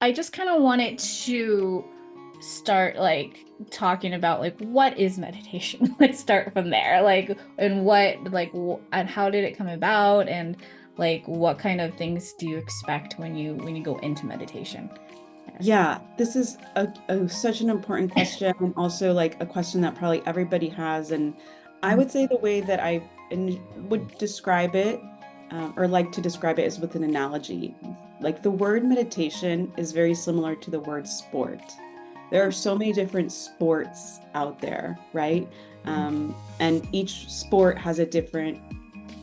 I just kind of wanted to start like talking about like what is meditation? Let's start from there. Like and what like and how did it come about and like what kind of things do you expect when you go into meditation? Yes. Yeah, this is such an important question, and also like a question that probably everybody has. And I Mhm. would say the way that would describe it, or like to describe it, is with an analogy. Like the word meditation is very similar to the word sport. There are so many different sports out there, right? And each sport has a different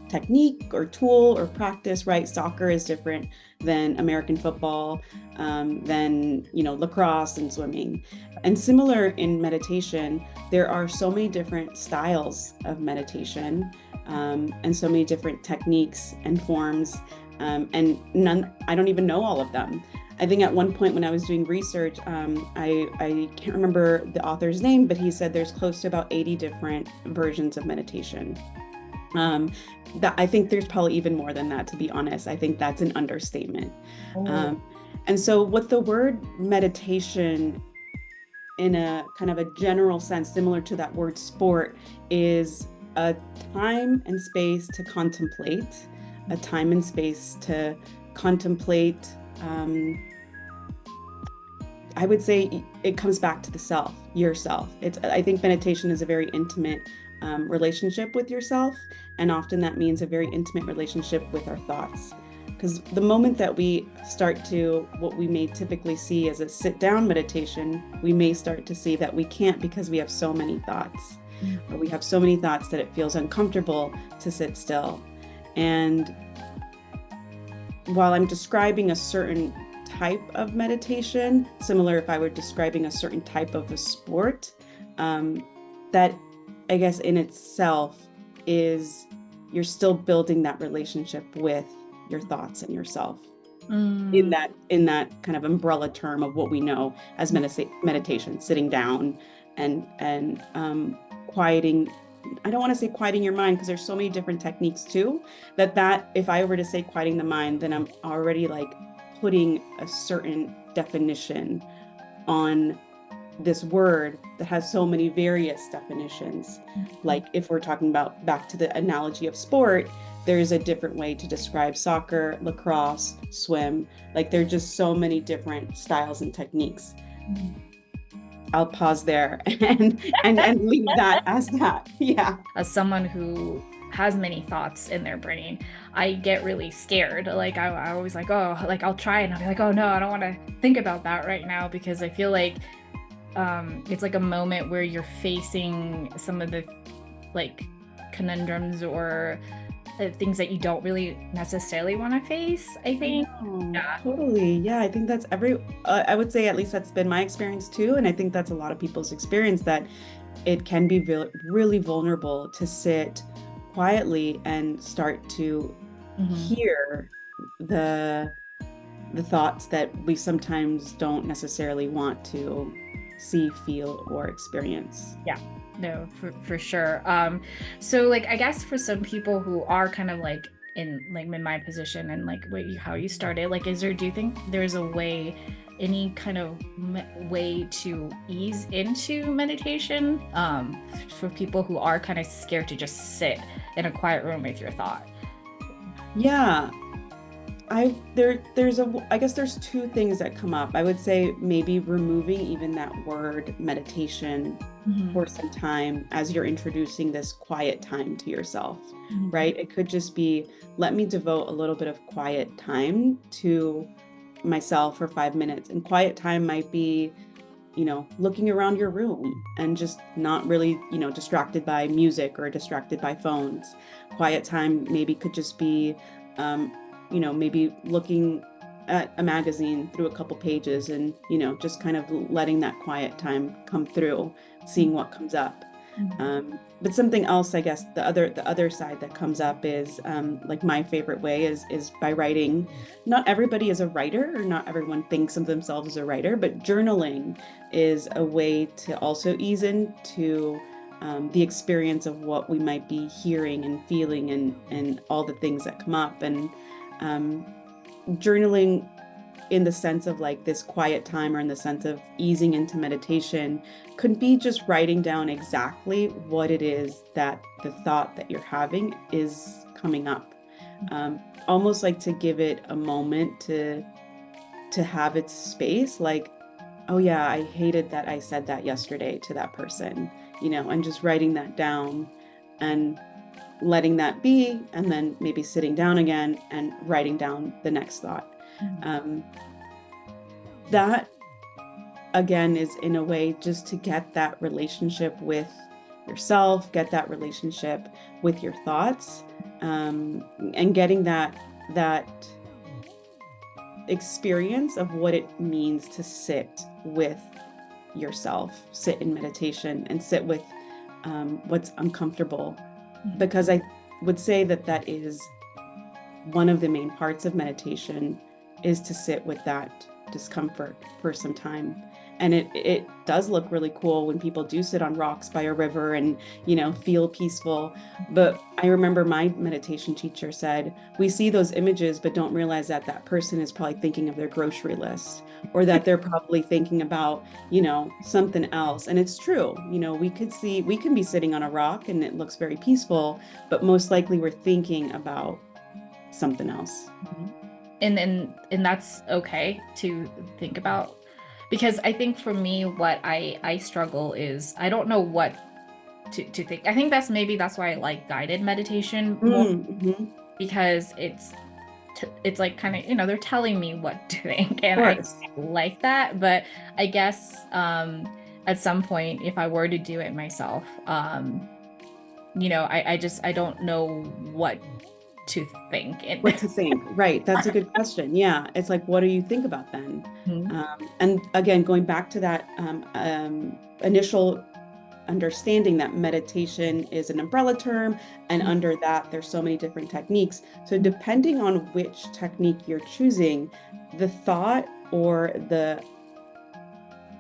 technique or tool or practice, right? Soccer is different than American football, than lacrosse and swimming. And similar in meditation, there are so many different styles of meditation, and so many different techniques and forms, and none, I don't even know all of them. I think at one point when I was doing research, I can't remember the author's name, but he said there's close to about 80 different versions of meditation. Um, that I think there's probably even more than that, to be honest. I think that's an understatement. Oh. Um, and so, what the word meditation, in a kind of a general sense, similar to that word sport, is a time and space to contemplate, a time and space to contemplate. I would say it comes back to the self, yourself. I think meditation is a very intimate relationship with yourself. And often that means a very intimate relationship with our thoughts. Because the moment that we start to what we may typically see as a sit down meditation, we may start to see that we can't because we have so many thoughts, or we have so many thoughts that it feels uncomfortable to sit still. And while I'm describing a certain type of meditation, similar if I were describing a certain type of a sport, that I guess in itself is you're still building that relationship with your thoughts and yourself Mm. in that kind of umbrella term of what we know as meditation, sitting down and quieting. I don't want to say quieting your mind because there's so many different techniques too, that if I were to say quieting the mind, then I'm already like putting a certain definition on this word that has so many various definitions. Like if we're talking about back to the analogy of sport, there's a different way to describe soccer, lacrosse, swim. Like there're just so many different styles and techniques. I'll pause there and leave that as that. Yeah. As someone who has many thoughts in their brain, I get really scared. Like I always like, oh, like I'll try and I'll be like, oh no, I don't want to think about that right now because I feel like it's like a moment where you're facing some of the like conundrums or things that you don't really necessarily want to face, I I think. know, Yeah. totally. Yeah, I think that's I would say at least that's been my experience too. And I think that's a lot of people's experience, that it can be really vulnerable to sit quietly and start to Hmm. hear the the thoughts that we sometimes don't necessarily want to see, feel, or experience. Yeah. No, for sure. So like I guess for some people who are kind of like in my position and like how you started, like do you think there's a way, any kind of way to ease into meditation for people who are kind of scared to just sit in a quiet room with your thought? Yeah, I guess there's two things that come up. I would say maybe removing even that word meditation Hmm. for some time as you're introducing this quiet time to yourself, Hmm. right? It could just be, let me devote a little bit of quiet time to myself for 5 minutes. And quiet time might be, looking around your room and just not really, distracted by music or distracted by phones. Quiet time maybe could just be, um, maybe looking at a magazine through a couple pages and, just kind of letting that quiet time come through, seeing what comes up. But something else, I guess, the other side that comes up is, like my favorite way is by writing. Not everybody is a writer, or not everyone thinks of themselves as a writer, but journaling is a way to also ease into the experience of what we might be hearing and feeling and all the things that come up. And um, journaling in the sense of like this quiet time or in the sense of easing into meditation could be just writing down exactly what it is that the thought that you're having is coming up. Almost like to give it a moment to have its space, like, oh yeah, I hated that I said that yesterday to that person, and just writing that down and letting that be, and then maybe sitting down again and writing down the next thought. That again is in a way just to get that relationship with yourself, get that relationship with your thoughts, and getting that experience of what it means to sit with yourself, sit in meditation and sit with what's uncomfortable. Because I would say that is one of the main parts of meditation, is to sit with that discomfort for some time. And it does look really cool when people do sit on rocks by a river and, feel peaceful. But I remember my meditation teacher said, we see those images, but don't realize that that person is probably thinking of their grocery list, or that they're probably thinking about, something else. And it's true. We can be sitting on a rock and it looks very peaceful, but most likely we're thinking about something else. And that's okay to think about. Because I think for me, what I struggle is I don't know what to think. I think that's why I like guided meditation more, because it's like kind of, they're telling me what to think, and I like that. But I guess at some point, if I were to do it myself, I don't know what to think. What to think, right? That's a good question. Yeah, it's like, what do you think about then? And again, going back to that initial understanding that meditation is an umbrella term, and under that there's so many different techniques. So depending on which technique you're choosing, the thought or the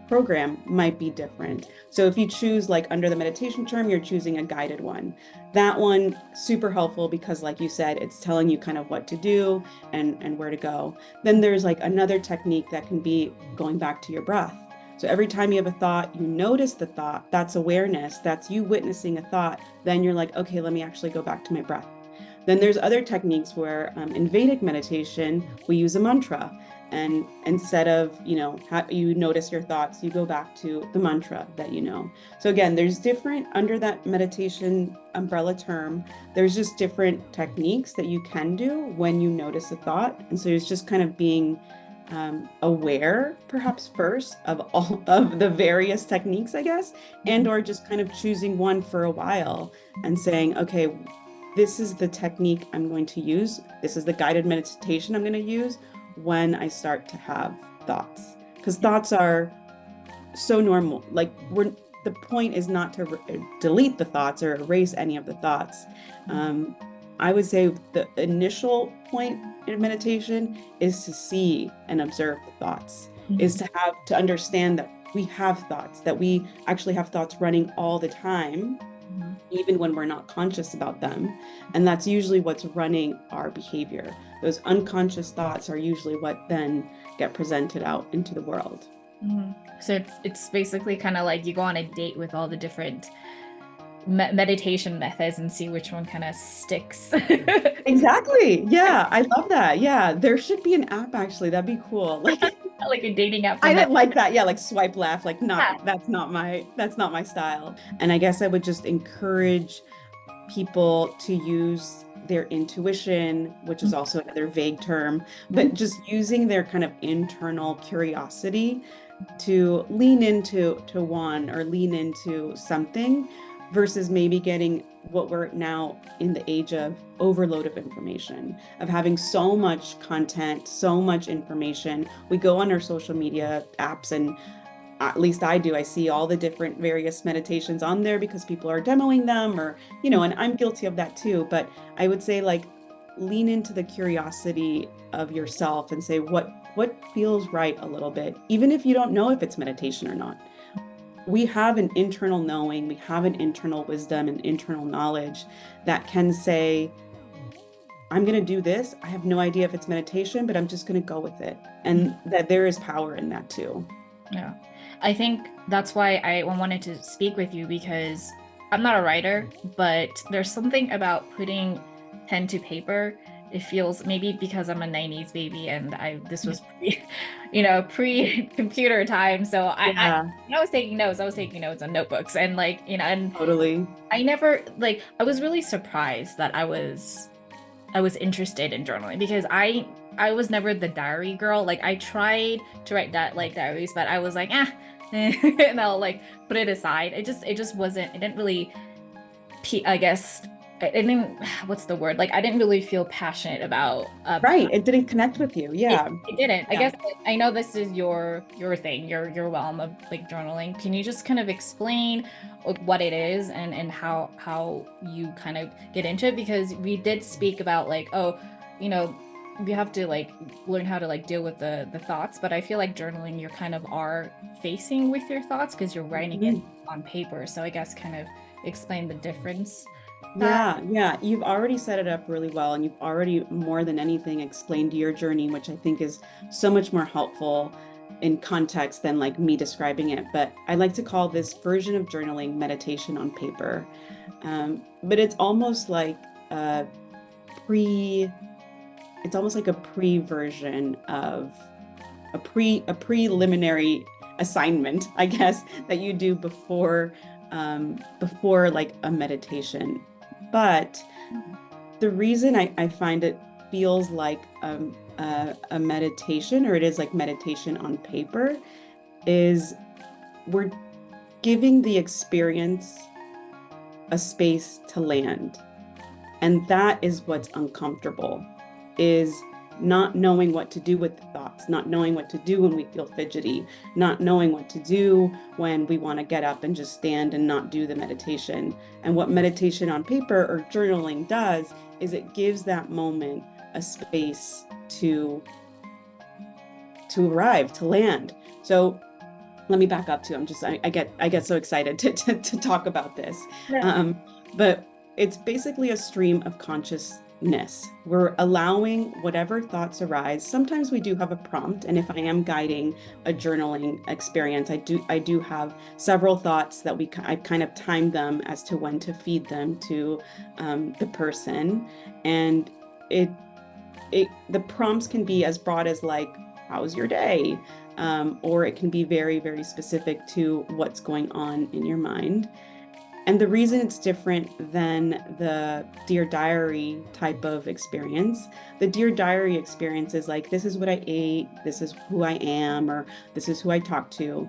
program might be different. So if you choose, like, under the meditation term, you're choosing a guided one. That one, super helpful, because like you said, it's telling you kind of what to do and where to go. Then there's like another technique that can be going back to your breath. So every time you have a thought, you notice the thought, that's awareness, that's you witnessing a thought. Then you're like, okay, let me actually go back to my breath. Then there's other techniques where in Vedic meditation, we use a mantra. And instead of, you notice your thoughts, you go back to the mantra that you know. So again, there's different, under that meditation umbrella term, there's just different techniques that you can do when you notice a thought. And so it's just kind of being aware, perhaps first, of all of the various techniques, I guess, and or just kind of choosing one for a while and saying, okay, this is the technique I'm going to use. This is the guided meditation I'm going to use when I start to have thoughts, because thoughts are so normal. Like, the point is not to delete the thoughts or erase any of the thoughts. I would say the initial point in meditation is to see and observe the thoughts, is to understand that we have thoughts, that we actually have thoughts running all the time, even when we're not conscious about them. And that's usually what's running our behavior. Those unconscious thoughts are usually what then get presented out into the world. So it's basically kind of like you go on a date with all the different meditation methods and see which one kind of sticks. Exactly. Yeah, I love that. Yeah, there should be an app, actually. That'd be cool. Like a dating app. I didn't like that. Yeah, like swipe left, like that's not my style. And I guess I would just encourage people to use their intuition, which is also another vague term, but just using their kind of internal curiosity to lean into one or lean into something, versus maybe getting what we're now in the age of overload of information, of having so much content, so much information. We go on our social media apps, and at least I do, I see all the different various meditations on there because people are demoing them, or, and I'm guilty of that too. But I would say, like, lean into the curiosity of yourself and say what feels right a little bit, even if you don't know if it's meditation or not. We have an internal knowing, we have an internal wisdom and internal knowledge that can say, I'm going to do this. I have no idea if it's meditation, but I'm just going to go with it. And that there is power in that too. Yeah. I think that's why I wanted to speak with you, because I'm not a writer, but there's something about putting pen to paper. It feels, maybe because I'm a 90s baby and this was pre-computer time. So when I was taking notes, on notebooks, and and Totally. I was really surprised that I was interested in journaling, because I was never the diary girl. Like, I tried to write that diaries, but I was like, and I'll put it aside. It just wasn't. It didn't really. I guess I didn't. What's the word? I didn't really feel passionate about. Right. It didn't connect with you. Yeah. It didn't. I guess I know this is your thing, your realm of journaling. Can you just kind of explain what it is and how you kind of get into it? Because we did speak about we have to learn how to deal with the thoughts, but I feel like journaling, you're kind of are facing with your thoughts because you're writing it on paper. So I guess kind of explain the difference. Yeah. You've already set it up really well, and you've already, more than anything, explained your journey, which I think is so much more helpful in context than me describing it. But I like to call this version of journaling meditation on paper. But it's almost like a pre-version of a preliminary assignment, I guess, that you do before a meditation. But the reason I find it feels like a meditation, or it is like meditation on paper, is we're giving the experience a space to land. And that is what's uncomfortable, is not knowing what to do with the thoughts, not knowing what to do when we feel fidgety, not knowing what to do when we want to get up and just stand and not do the meditation. And what meditation on paper or journaling does is it gives that moment a space to arrive, to land. So let me back up too. I get so excited to talk about this. Yeah. But it's basically a stream of consciousness. We're allowing whatever thoughts arise. Sometimes we do have a prompt, and if I am guiding a journaling experience, I do have several thoughts that I kind of time them as to when to feed them to the person, and the prompts can be as broad as how's your day, or it can be very, very specific to what's going on in your mind. And the reason it's different than the Dear Diary type of experience, the Dear Diary experience is this is what I ate, this is who I am, or this is who I talk to.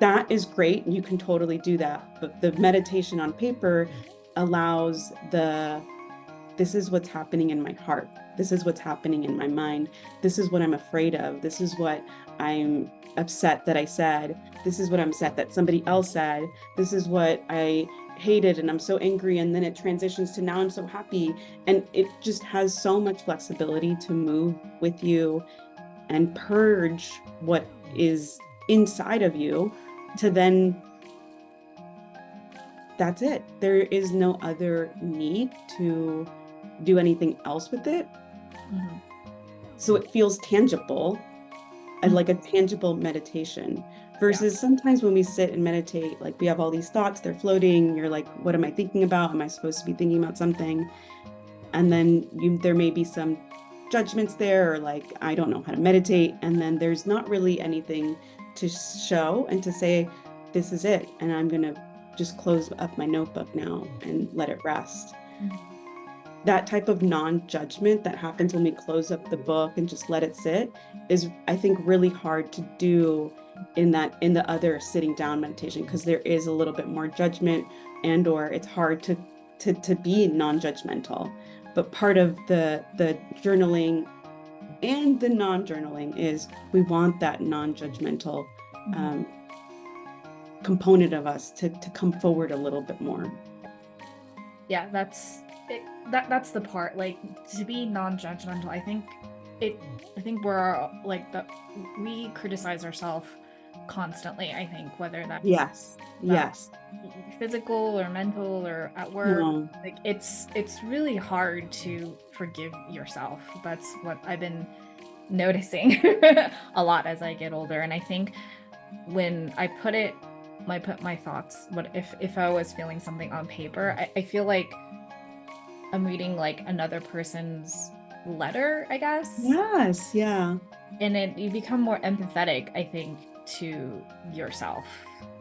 That is great. You can totally do that. But the meditation on paper allows this is what's happening in my heart. This is what's happening in my mind. This is what I'm afraid of. This is what I'm upset that I said. This is what I'm upset that somebody else said. This is what I hated and I'm so angry. And then it transitions to now I'm so happy. And it just has so much flexibility to move with you and purge what is inside of you to then, that's it. There is no other need to do anything else with it. Mm-hmm. So it feels tangible, like a tangible meditation, versus sometimes when we sit and meditate, we have all these thoughts, they're floating. You're like, what am I thinking about? Am I supposed to be thinking about something? And then there may be some judgments there, or I don't know how to meditate. And then there's not really anything to show and to say, this is it. And I'm going to just close up my notebook now and let it rest. Mm-hmm. That type of non-judgment that happens when we close up the book and just let it sit is, I think, really hard to do in the other sitting down meditation, because there is a little bit more judgment, or it's hard to be non-judgmental. But part of the journaling and the non-journaling is we want that non-judgmental component of us to come forward a little bit more. Yeah, that's the part, to be non-judgmental. I think we're we criticize ourselves constantly, I think, whether that's Yes. Yes. physical or mental or at work. No. Like it's really hard to forgive yourself. That's what I've been noticing a lot as I get older. And I think when I put my thoughts, what if I was feeling something on paper, I feel like I'm reading like another person's letter, I guess. Yes. Yeah. And you become more empathetic, I think, to yourself.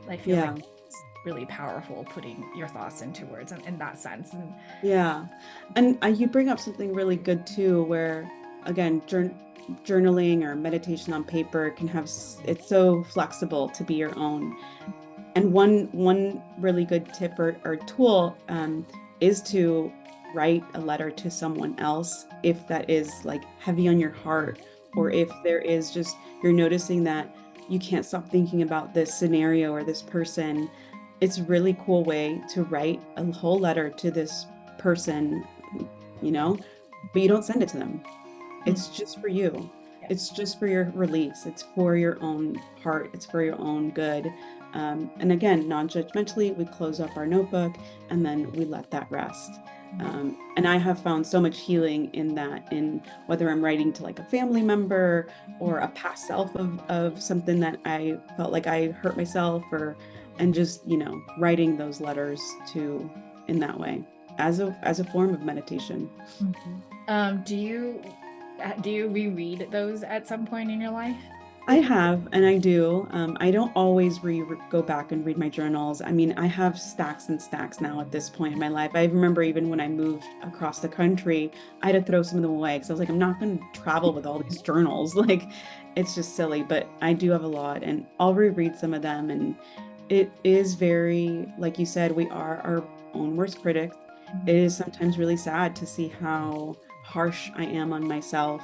I feel Yeah. like it's really powerful putting your thoughts into words in that sense. And Yeah. And you bring up something really good too, where again, journaling or meditation on paper can have, it's so flexible to be your own. And one really good tip or tool is to write a letter to someone else if that is like heavy on your heart, or if there is just, you're noticing that you can't stop thinking about this scenario or this person. It's a really cool way to write a whole letter to this person, but you don't send it to them. It's just for you. Yeah. It's just for your release. It's for your own heart. It's for your own good. And again, non-judgmentally, we close up our notebook and then we let that rest. And I have found so much healing in that, in whether I'm writing to like a family member or a past self of something that I felt like I hurt myself, and just, writing those letters to in that way as a form of meditation. Do you reread those at some point in your life? I have, and I do. I don't always go back and read my journals. I mean, I have stacks and stacks now at this point in my life. I remember even when I moved across the country, I had to throw some of them away because I was like, I'm not going to travel with all these journals. Like, it's just silly. But I do have a lot, and I'll reread some of them. And it is very, like you said, we are our own worst critic. It is sometimes really sad to see how harsh I am on myself.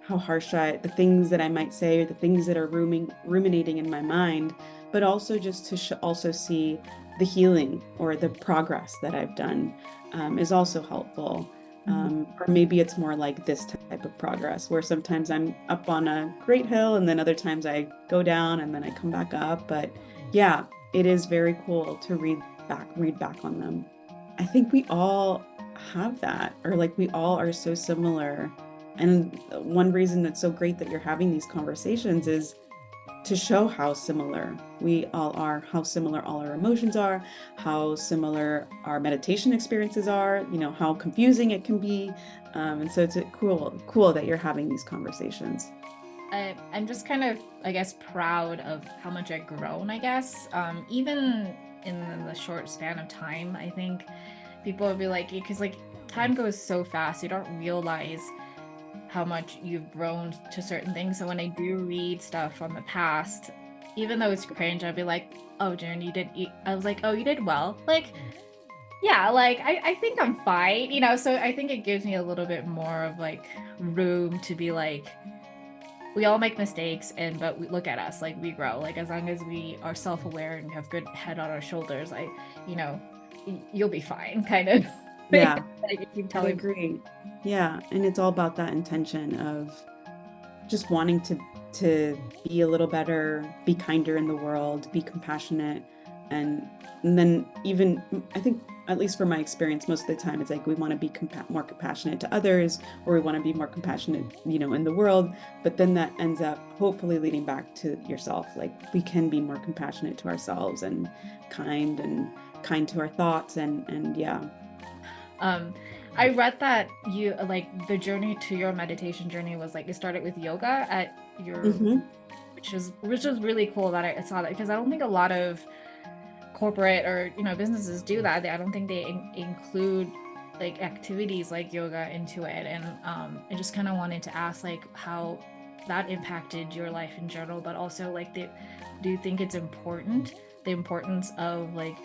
How harsh the things that I might say, or the things that are ruminating in my mind, but also just to also see the healing or the progress that I've done is also helpful. Or maybe it's more like this type of progress where sometimes I'm up on a great hill and then other times I go down and then I come back up. But yeah, it is very cool to read back on them. I think we all have that, or like we all are so similar. And one reason it's so great that you're having these conversations is to show how similar we all are, how similar all our emotions are, how similar our meditation experiences are, how confusing it can be. And so it's cool that you're having these conversations. I'm just kind of, I guess, proud of how much I've grown, I guess. Even in the short span of time, I think people will be like, because like time goes so fast, you don't realize how much you've grown to certain things. So when I do read stuff from the past, even though it's cringe, I'll be like, oh, Jen, I was like, oh, you did well. Like, yeah, like I think I'm fine, so I think it gives me a little bit more of like room to be like, we all make mistakes, but we look at us, like we grow, like as long as we are self-aware and have good head on our shoulders, you'll be fine, kind of. Yeah, I I agree. Yeah, and it's all about that intention of just wanting to be a little better, be kinder in the world, be compassionate, and then even, I think, at least from my experience, most of the time it's like we want to be more compassionate to others, or we want to be more compassionate, in the world. But then that ends up hopefully leading back to yourself. Like we can be more compassionate to ourselves and kind to our thoughts, and yeah. I read that you like the journey to your meditation journey was like it started with yoga at your which was really cool that I saw that, because I don't think a lot of corporate or businesses do that. I don't think they include like activities like yoga into it. And I just kind of wanted to ask like how that impacted your life in general, but also like do you think it's important, the importance of like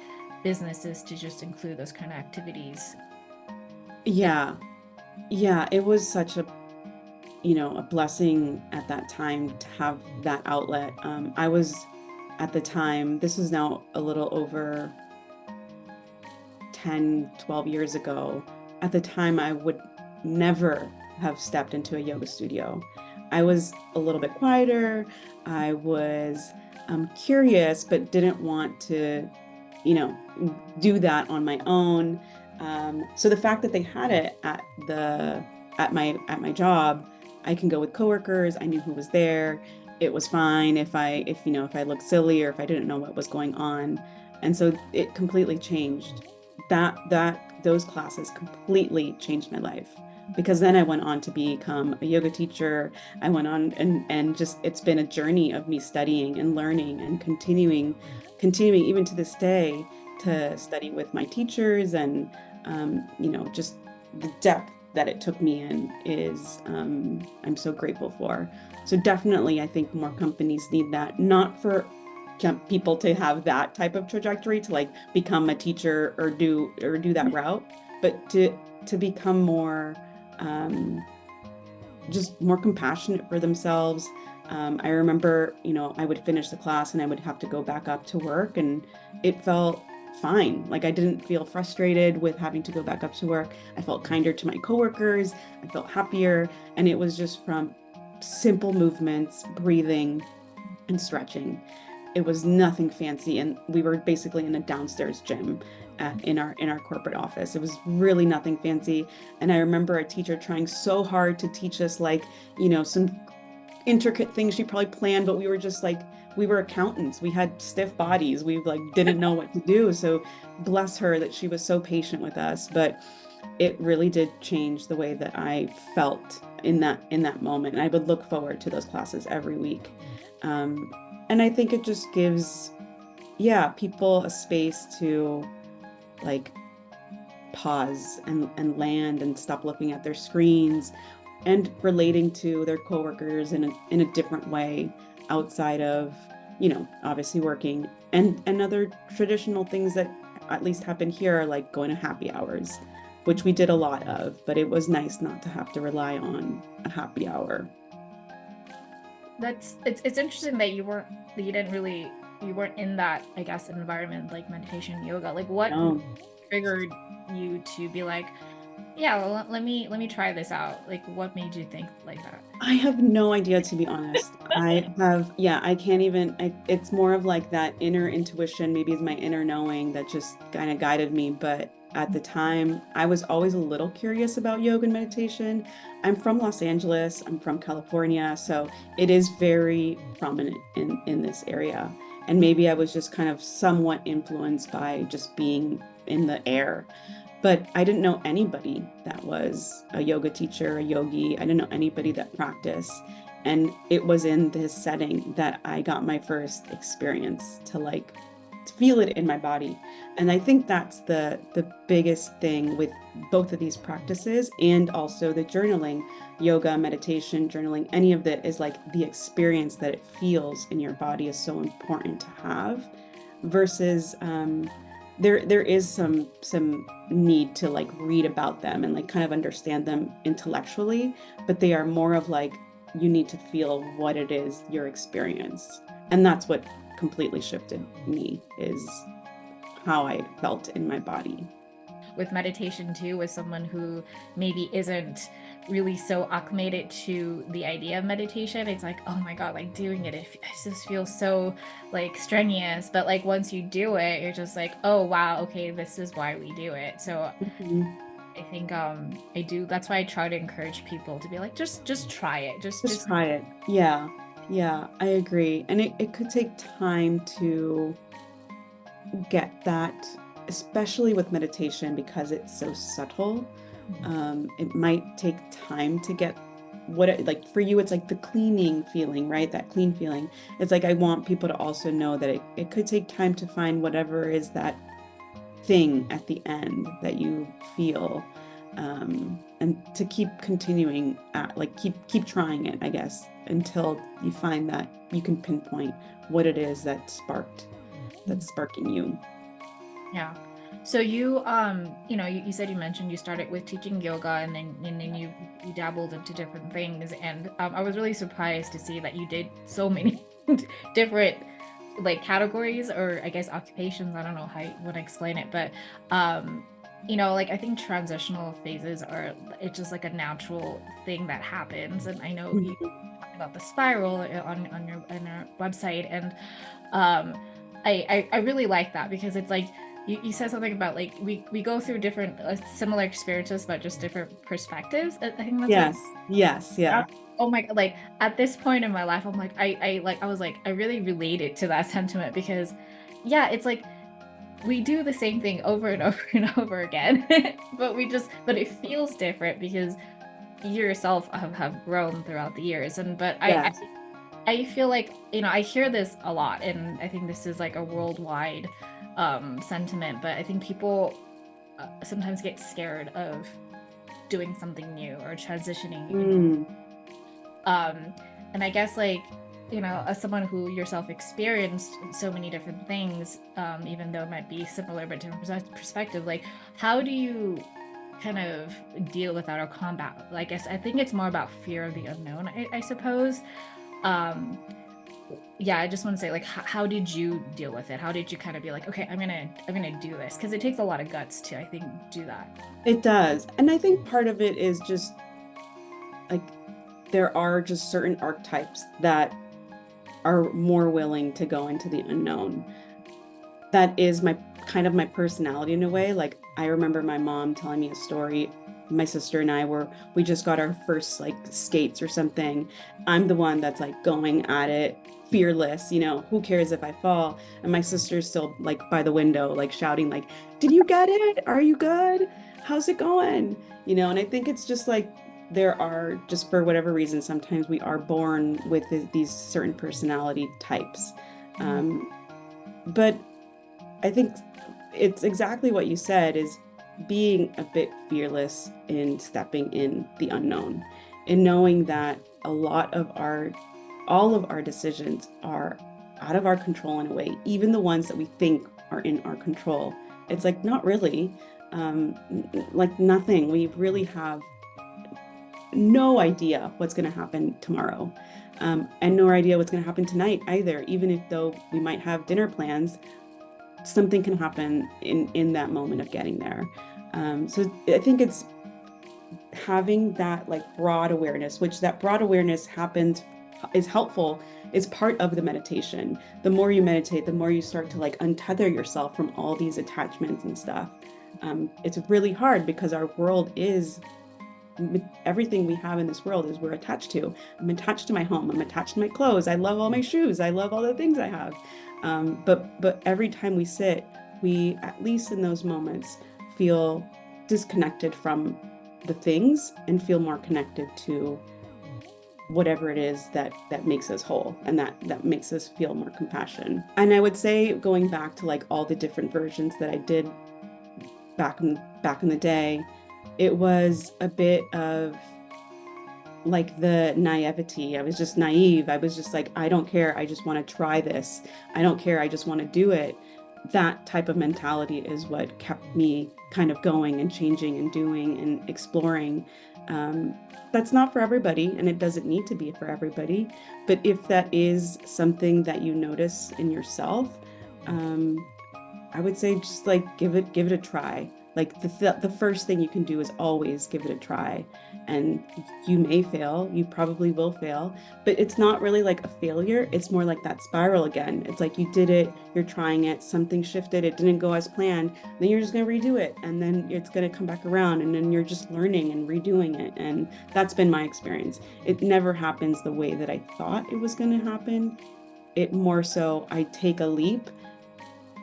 businesses to just include those kind of activities? Yeah. Yeah, it was such a blessing at that time to have that outlet. I was at the time, this is now a little over 10, 12 years ago. At the time, I would never have stepped into a yoga studio. I was a little bit quieter. I was curious, but didn't want to, do that on my own. So the fact that they had it at my job, I can go with coworkers. I knew who was there. It was fine if I looked silly or if I didn't know what was going on. And so it completely changed. Those classes completely changed my life, because then I went on to become a yoga teacher. I went on and just, it's been a journey of me studying and learning and continuing even to this day to study with my teachers. And just the depth that it took me in is I'm so grateful for. So definitely I think more companies need that, not for people to have that type of trajectory to like become a teacher or do that route, but to become more just more compassionate for themselves. I remember, I would finish the class and I would have to go back up to work, and it felt fine. Like I didn't feel frustrated with having to go back up to work. I felt kinder to my coworkers. I felt happier. And it was just from simple movements, breathing, and stretching. It was nothing fancy. And we were basically in a downstairs gym in our corporate office. It was really nothing fancy. And I remember a teacher trying so hard to teach us some intricate things she probably planned, but we were just like, we were accountants. We had stiff bodies. We didn't know what to do. So bless her that she was so patient with us. But it really did change the way that I felt in that moment. And I would look forward to those classes every week. And I think it just gives, people a space to pause and land and stop looking at their screens and relating to their coworkers in a different way outside of, obviously working, and other traditional things that at least happen here are like going to happy hours, which we did a lot of, but it was nice not to have to rely on a happy hour. It's interesting that you weren't in that, I guess, environment like meditation, yoga. Like what triggered you to be like, yeah, well, let me try this out? Like what made you think like that? I have no idea, to be honest. I can't even, it's more of like that inner intuition, maybe it's my inner knowing that just kind of guided me. But at the time, I was always a little curious about yoga and meditation. I'm from Los Angeles, I'm from California, so it is very prominent in this area. And maybe I was just kind of somewhat influenced by just being in the air. But I didn't know anybody that was a yoga teacher, a yogi. I didn't know anybody that practiced. And it was in this setting that I got my first experience to feel it in my body. And I think that's the biggest thing with both of these practices, and also the journaling, yoga, meditation, journaling, any of that is like the experience that it feels in your body is so important to have, versus there is some need to read about them and kind of understand them intellectually, but they are more of you need to feel what it is your experience. And that's what completely shifted me, is how I felt in my body. With meditation too, with someone who maybe isn't really so acclimated to the idea of meditation, it's like, oh my God, doing it just feels so strenuous. But once you do it, you're just like, oh wow, okay, this is why we do it. So I think that's why I try to encourage people to be like, just try it. Just try it. Yeah, I agree. And it could take time to get that, especially with meditation, because it's so subtle. It might take time to get what it, for you, it's the cleaning feeling, right? That clean feeling. It's I want people to also know that it could take time to find whatever is that thing at the end that you feel, and to keep continuing at keep trying it, I guess, until you find that you can pinpoint what it is that's sparking you. Yeah. So you you said, you mentioned you started with teaching yoga, and then you dabbled into different things, and I was really surprised to see that you did so many different categories, or I guess occupations. I don't know how you want to explain it, but I think transitional phases it's just a natural thing that happens, and I know you about the spiral on your website, and I really like that, because it's like you said something about like we go through different similar experiences but just different perspectives. I think that's Yes, yes, yeah. oh my God, like at this point in my life, I'm like I was like I really related to that sentiment, because yeah, it's like we do the same thing over and over and over again, but it feels different because you yourself have grown throughout the years. And but Yes. I feel like, I hear this a lot, and I think this is like a worldwide sentiment, but I think people sometimes get scared of doing something new or transitioning. Mm, And I guess, like, as someone who yourself experienced so many different things, even though it might be similar but different perspective, like, how do you kind of deal with that or combat? Like, I think it's more about fear of the unknown, I suppose. Um, yeah, I just want to say, like, how did you deal with it? How did you kind of be like, okay, I'm gonna do this? Because it takes a lot of guts to, I think, do that. it does. And I think part of it is just like there are just certain archetypes that are more willing to go into the unknown. That is my kind of my personality in a way. Like, I remember my mom telling me a story. My sister and we just got our first like skates or something. I'm the one that's like going at it, fearless, who cares if I fall? And my sister's still like by the window, like shouting, like, did you get it? Are you good? How's it going? And I think it's just like there are, just for whatever reason, sometimes we are born with these certain personality types. But I think it's exactly what you said, is being a bit fearless in stepping in the unknown, and knowing that all of our decisions are out of our control in a way, even the ones that we think are in our control. It's like, not really, like nothing. We really have no idea what's going to happen tomorrow, and no idea what's going to happen tonight either. Even if though we might have dinner plans, something can happen in that moment of getting there. So I think it's having that like broad awareness, which that broad awareness is helpful, is part of the meditation. The more you meditate, the more you start to like untether yourself from all these attachments and stuff. It's really hard because our world is, everything we have in this world is we're attached to. I'm attached to my home. I'm attached to my clothes. I love all my shoes. I love all the things I have. But every time we sit, we, at least in those moments, feel disconnected from the things and feel more connected to whatever it is that makes us whole, and that makes us feel more compassion. And I would say, going back to like all the different versions that I did back in the day, it was a bit of like the naivety. I was just naive. I was just like, I don't care. I just want to try this. I don't care. I just want to do it. That type of mentality is what kept me kind of going and changing and doing and exploring. That's not for everybody, and it doesn't need to be for everybody. But if that is something that you notice in yourself, I would say just like give it a try. Like the first thing you can do is always give it a try. And you may fail, you probably will fail, but it's not really like a failure. It's more like that spiral again. It's like you did it, you're trying it, something shifted, it didn't go as planned, then you're just gonna redo it, and then it's gonna come back around, and then you're just learning and redoing it. And that's been my experience. It never happens the way that I thought it was gonna happen. It more so, I take a leap,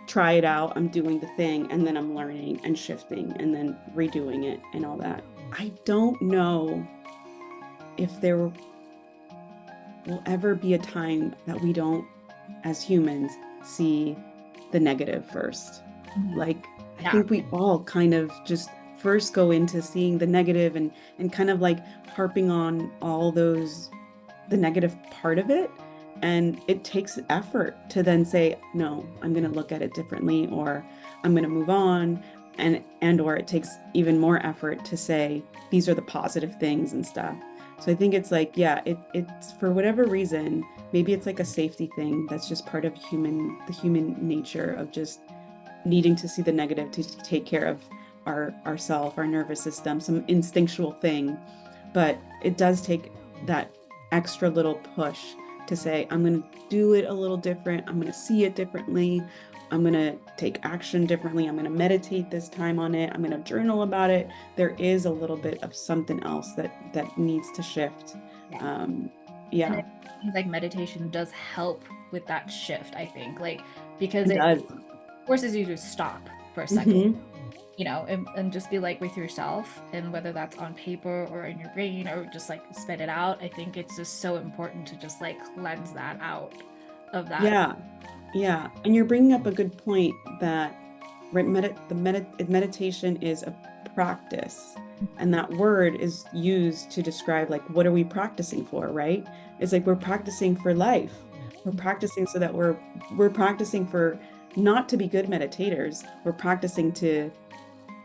try it out, I'm doing the thing, and then I'm learning and shifting and then redoing it and all that. I don't know if there will ever be a time that we don't, as humans, see the negative first. Like, I think we all kind of just first go into seeing the negative and kind of like harping on all the negative part of it. And it takes effort to then say, no, I'm going to look at it differently, or I'm going to move on. Or it takes even more effort to say, these are the positive things and stuff. So I think it's like, yeah, it's for whatever reason, maybe it's like a safety thing. That's just part of the human nature of just needing to see the negative to take care of ourself, our nervous system, some instinctual thing. But it does take that extra little push to say, I'm going to do it a little different. I'm going to see it differently. I'm going to take action differently. I'm going to meditate this time on it. I'm going to journal about it. There is a little bit of something else that needs to shift. Yeah. Yeah. And I think like meditation does help with that shift, I think, like because It it does. forces you to stop for a second, Mhm. you know, and just be like with yourself, and whether that's on paper or in your brain or just like spit it out. I think it's just so important to just like cleanse that out of that. Yeah. Yeah. And you're bringing up a good point that right, meditation is a practice. And that word is used to describe like, what are we practicing for, right? It's like we're practicing for life. We're practicing so that we're practicing for not to be good meditators. We're practicing to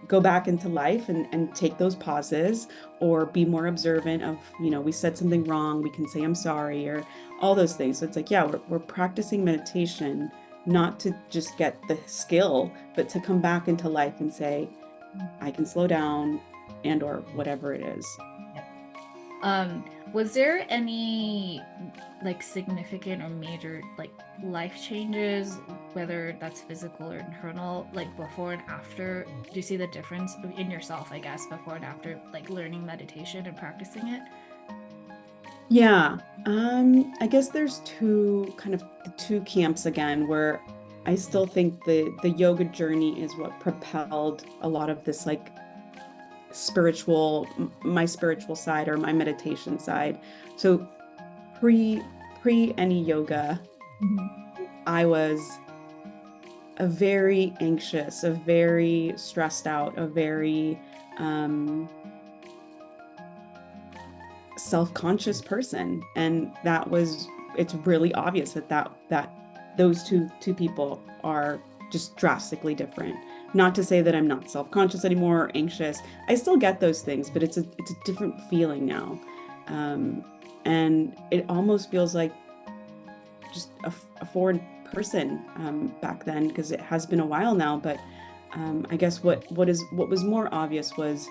go back into life and take those pauses or be more observant of, we said something wrong, we can say I'm sorry or all those things. So it's like, yeah, we're practicing meditation, not to just get the skill, but to come back into life and say, I can slow down and or whatever it is. Was there any like significant or major like life changes, whether that's physical or internal, like before and after? Do you see the difference in yourself, I guess, before and after like learning meditation and practicing it? Yeah, I guess there's two camps again, where I still think the yoga journey is what propelled a lot of this like my spiritual side or my meditation side. So pre any yoga, I was a very anxious, a very stressed out, a very self-conscious person, and it's really obvious that those two people are just drastically different. Not to say that I'm not self-conscious anymore or anxious. I still get those things, but it's a different feeling now. And it almost feels like just a foreign person back then, because it has been a while now. But I guess what was more obvious was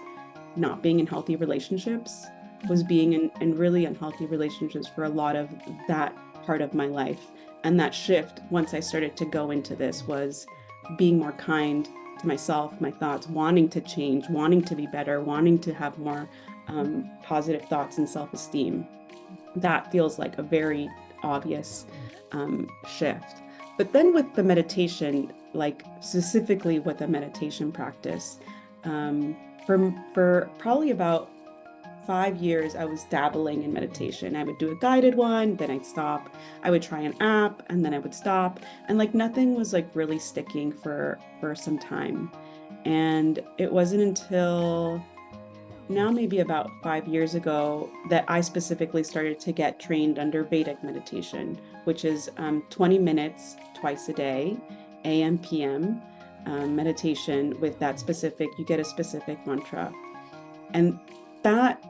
not being in healthy relationships, was being in really unhealthy relationships for a lot of that part of my life. And that shift, once I started to go into this, was being more kind to myself, my thoughts, wanting to change, wanting to be better, wanting to have more positive thoughts and self-esteem. That feels like a very obvious shift. But then with the meditation, like specifically with the meditation practice, for probably about 5 years, I was dabbling in meditation. I would do a guided one, then I'd stop. I would try an app, and then I would stop. And like nothing was like really sticking for some time. And it wasn't until now, maybe about 5 years ago, that I specifically started to get trained under Vedic meditation, which is 20 minutes twice a day, AM, PM, meditation with that specific, you get a specific mantra. And that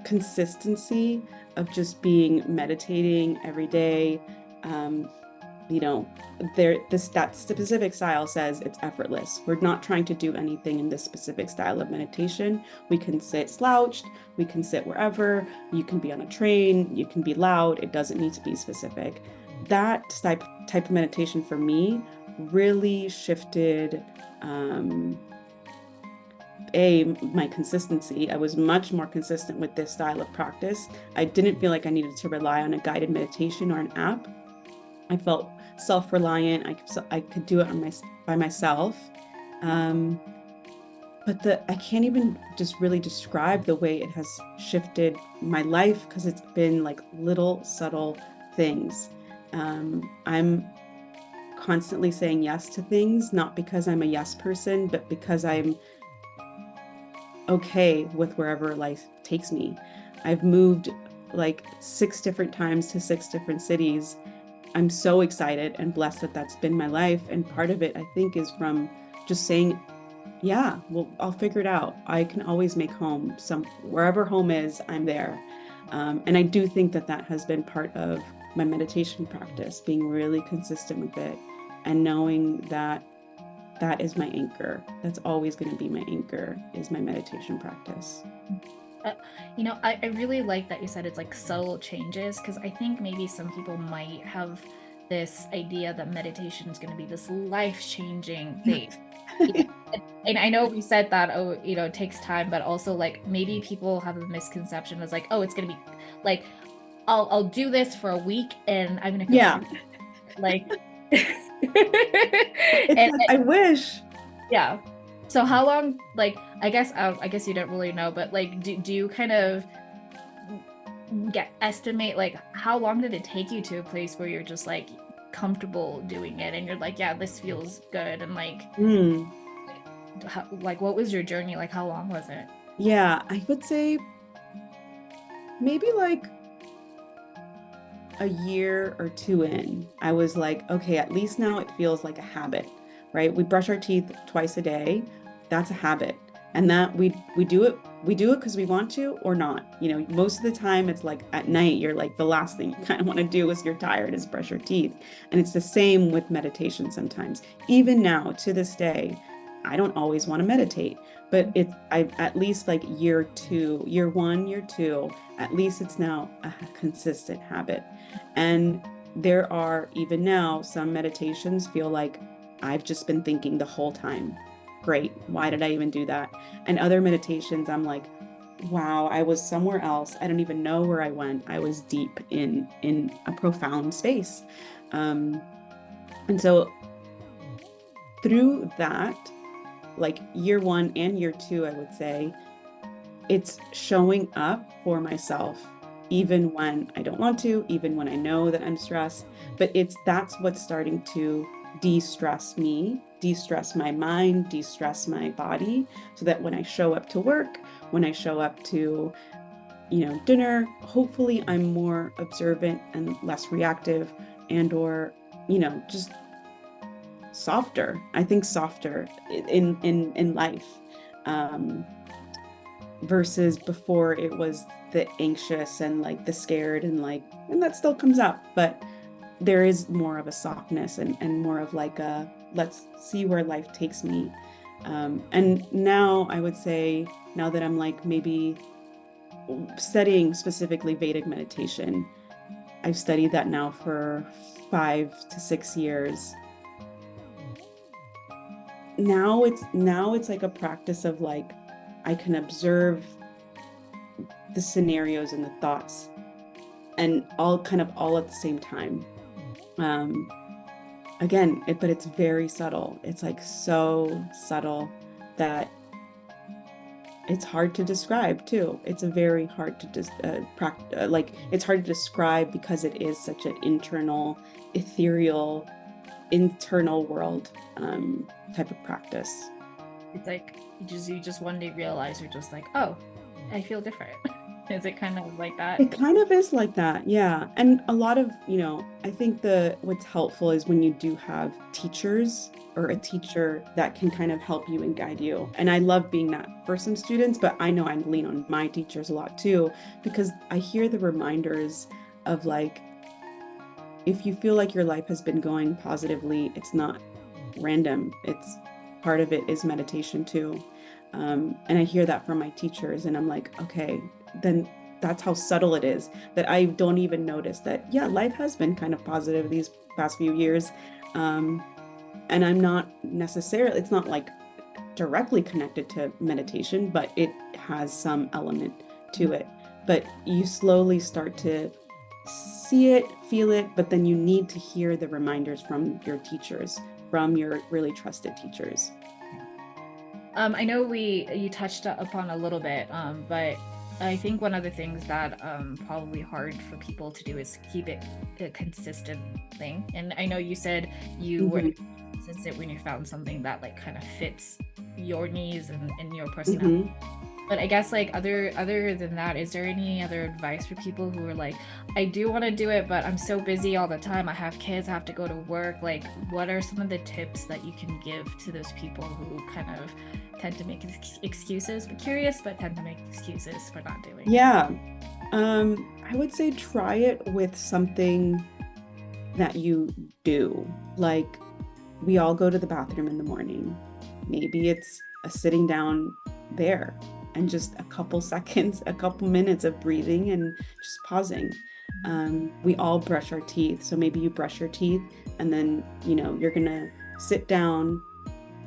consistency of just meditating every day, that specific style says it's effortless. We're not trying to do anything in this specific style of meditation. We can sit slouched, we can sit wherever, you can be on a train, you can be loud, it doesn't need to be specific. That type of meditation for me really shifted my consistency. I was much more consistent with this style of practice. I didn't feel like I needed to rely on a guided meditation or an app. I felt self-reliant. I could do it by myself. But I can't even just really describe the way it has shifted my life, because it's been like little subtle things. I'm constantly saying yes to things, not because I'm a yes person, but because I'm okay with wherever life takes me. I've moved like 6 different times to 6 different cities. I'm so excited and blessed that that's been my life. And part of it, I think, is from just saying, yeah, well, I'll figure it out. I can always make home. Wherever home is, I'm there. And I do think that has been part of my meditation practice, being really consistent with it and knowing that is my anchor. That's always going to be my anchor, is my meditation practice. Uh, I really like that you said it's like subtle changes because I think maybe some people might have this idea that meditation is going to be this life-changing thing. You know, and I know we said that, oh, it takes time, but also like maybe people have a misconception as like, oh, it's going to be like, I'll do this for a week and I'm going to feel Yeah. like, It's and like, I wish. yeah. So how long, like, I guess you don't really know, but like, do you kind of estimate like how long did it take you to a place where you're just like comfortable doing it and you're like, yeah, this feels good, and like, Mm. like what was your journey like? How long was it? Yeah, I would say maybe like a year or two in, I was like, okay, at least now it feels like a habit, right? We brush our teeth twice a day. That's a habit. And that we do it because we want to or not. Most of the time it's like at night, you're like the last thing you kind of want to do is you're tired is brush your teeth. And it's the same with meditation sometimes. Even now to this day, I don't always want to meditate, but I at least like year one, year two, at least it's now a consistent habit. And there are even now some meditations feel like I've just been thinking the whole time. Great. Why did I even do that? And other meditations, I'm like, wow, I was somewhere else. I don't even know where I went. I was deep in a profound space. And so through that, like year one and year two, I would say, it's showing up for myself, even when I don't want to, even when I know that I'm stressed, but that's what's starting to de-stress me, de-stress my mind, de-stress my body, so that when I show up to work, when I show up to, dinner, hopefully I'm more observant and less reactive or, just softer. I think softer in life. Versus before it was the anxious and like the scared and that still comes up, but there is more of a softness and more of like a, let's see where life takes me. And now I would say, now that I'm like maybe studying specifically Vedic meditation, I've studied that now for 5 to 6 years. Now it's like a practice of like, I can observe the scenarios and the thoughts and all at the same time. Again, but it's very subtle. It's like so subtle that it's hard to describe too. It's a very hard to it's hard to describe because it is such an internal, ethereal, internal world type of practice. It's like you just one day realize you're just like, oh, I feel different. Is it kind of like that? It kind of is like that, yeah. And a lot of, I think what's helpful is when you do have teachers or a teacher that can kind of help you and guide you. And I love being that for some students, but I know I lean on my teachers a lot too, because I hear the reminders of like, if you feel like your life has been going positively, it's not random. It's part of it is meditation too. And I hear that from my teachers and I'm like, okay, then that's how subtle it is that I don't even notice that, yeah, life has been kind of positive these past few years. And I'm not necessarily, it's not like directly connected to meditation, but it has some element to it. But you slowly start to see it, feel it, but then you need to hear the reminders from your teachers, from your really trusted teachers. I know you touched upon a little bit, but I think one of the things that probably hard for people to do is keep it a consistent thing. And I know you said you were consistent when you found something that like kind of fits your needs and your personality. But I guess like other than that, is there any other advice for people who are like, I do want to do it, but I'm so busy all the time. I have kids, I have to go to work. Like, what are some of the tips that you can give to those people who kind of tend to make excuses, but curious, but tend to make excuses for not doing? Yeah. I would say try it with something that you do. Like, we all go to the bathroom in the morning. Maybe it's a sitting down there. and just a couple seconds, a couple minutes of breathing and just pausing. We all brush our teeth. So maybe you brush your teeth and then, you're going to sit down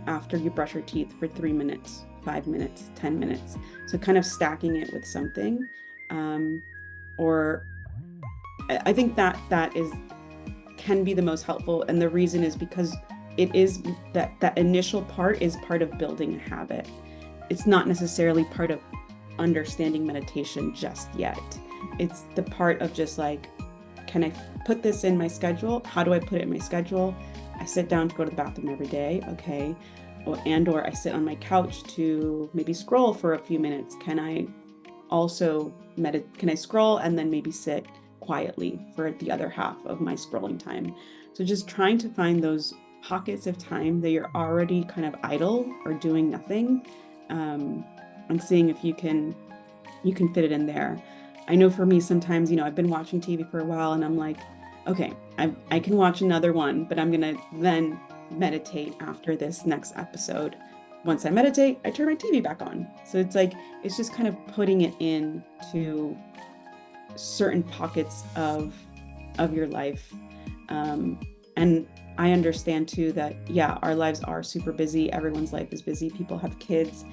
after you brush your teeth for 3 minutes, 5 minutes, 10 minutes. So kind of stacking it with something. Or I think that can be the most helpful. And the reason is because it is that initial part is part of building a habit. It's not necessarily part of understanding meditation just yet. It's the part of just like, can I put this in my schedule? How do I put it in my schedule? I sit down to go to the bathroom every day. Okay. Or I sit on my couch to maybe scroll for a few minutes. Can I also can I scroll and then maybe sit quietly for the other half of my scrolling time? So just trying to find those pockets of time that you're already kind of idle or doing nothing, and seeing if you can fit it in there. I know for me, sometimes, I've been watching TV for a while and I'm like, okay, I can watch another one, but I'm going to then meditate after this next episode. Once I meditate, I turn my TV back on. So it's just kind of putting it into certain pockets of your life. And I understand too that, our lives are super busy. Everyone's life is busy. People have kids.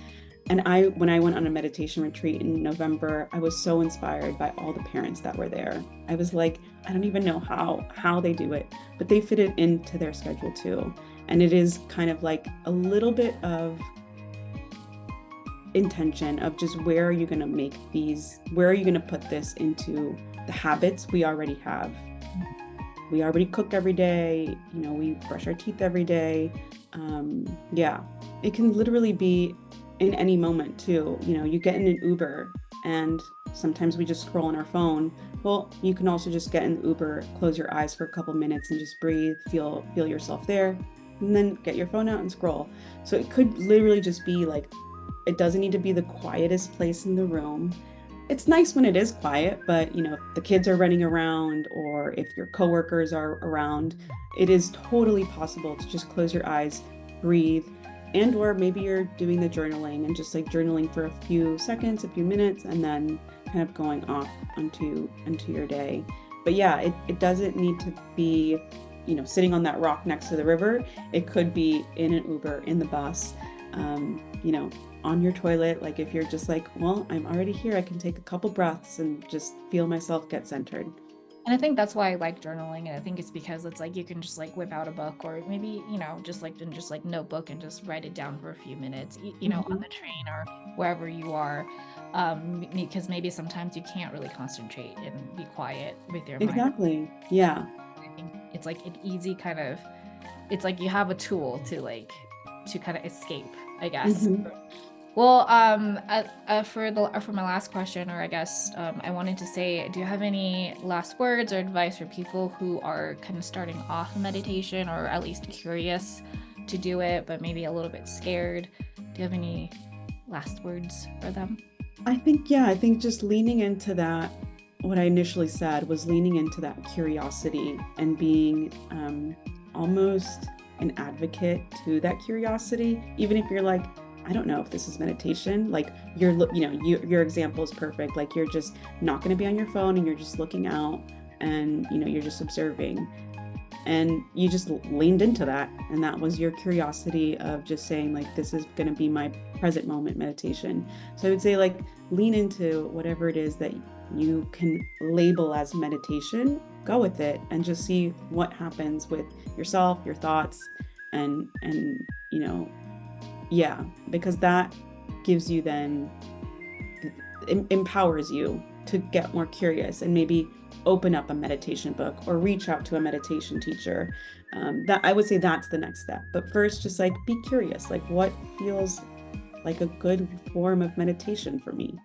And when I went on a meditation retreat in November, I was so inspired by all the parents that were there. I was like, I don't even know how they do it, but they fit it into their schedule too. And it is kind of like a little bit of intention of just where are you going to put this into the habits we already have. We already cook every day, we brush our teeth every day. It can literally be in any moment too. You get in an Uber and sometimes we just scroll on our phone. Well, you can also just get in the Uber, close your eyes for a couple minutes and just breathe, feel yourself there, and then get your phone out and scroll. So it could literally just be like, it doesn't need to be the quietest place in the room. It's nice when it is quiet, but if the kids are running around or if your coworkers are around, it is totally possible to just close your eyes, breathe, or maybe you're doing the journaling and just like journaling for a few seconds, a few minutes, and then kind of going off onto your day. But it doesn't need to be, sitting on that rock next to the river. It could be in an Uber, in the bus, on your toilet. Like if you're just like, well, I'm already here, I can take a couple breaths and just feel myself get centered. And I think that's why I like journaling. And I think it's because it's like you can just like whip out a book or maybe, just like notebook and just write it down for a few minutes, on the train or wherever you are. Because maybe sometimes you can't really concentrate and be quiet with your mind. Exactly. Yeah. I think it's like an easy kind of, it's like you have a tool to kind of escape, I guess. Well, for my last question, or I guess I wanted to say, do you have any last words or advice for people who are kind of starting off meditation or at least curious to do it, but maybe a little bit scared? Do you have any last words for them? I think just leaning into that, what I initially said was leaning into that curiosity and being almost an advocate to that curiosity, even if you're like, I don't know if this is meditation. Like your example is perfect. Like you're just not going to be on your phone and you're just looking out and, you're just observing, and you just leaned into that. And that was your curiosity of just saying like, this is going to be my present moment meditation. So I would say like, lean into whatever it is that you can label as meditation, go with it and just see what happens with yourself, your thoughts, and because that gives you then, empowers you to get more curious and maybe open up a meditation book or reach out to a meditation teacher. That I would say that's the next step. But first, just like be curious, like what feels like a good form of meditation for me.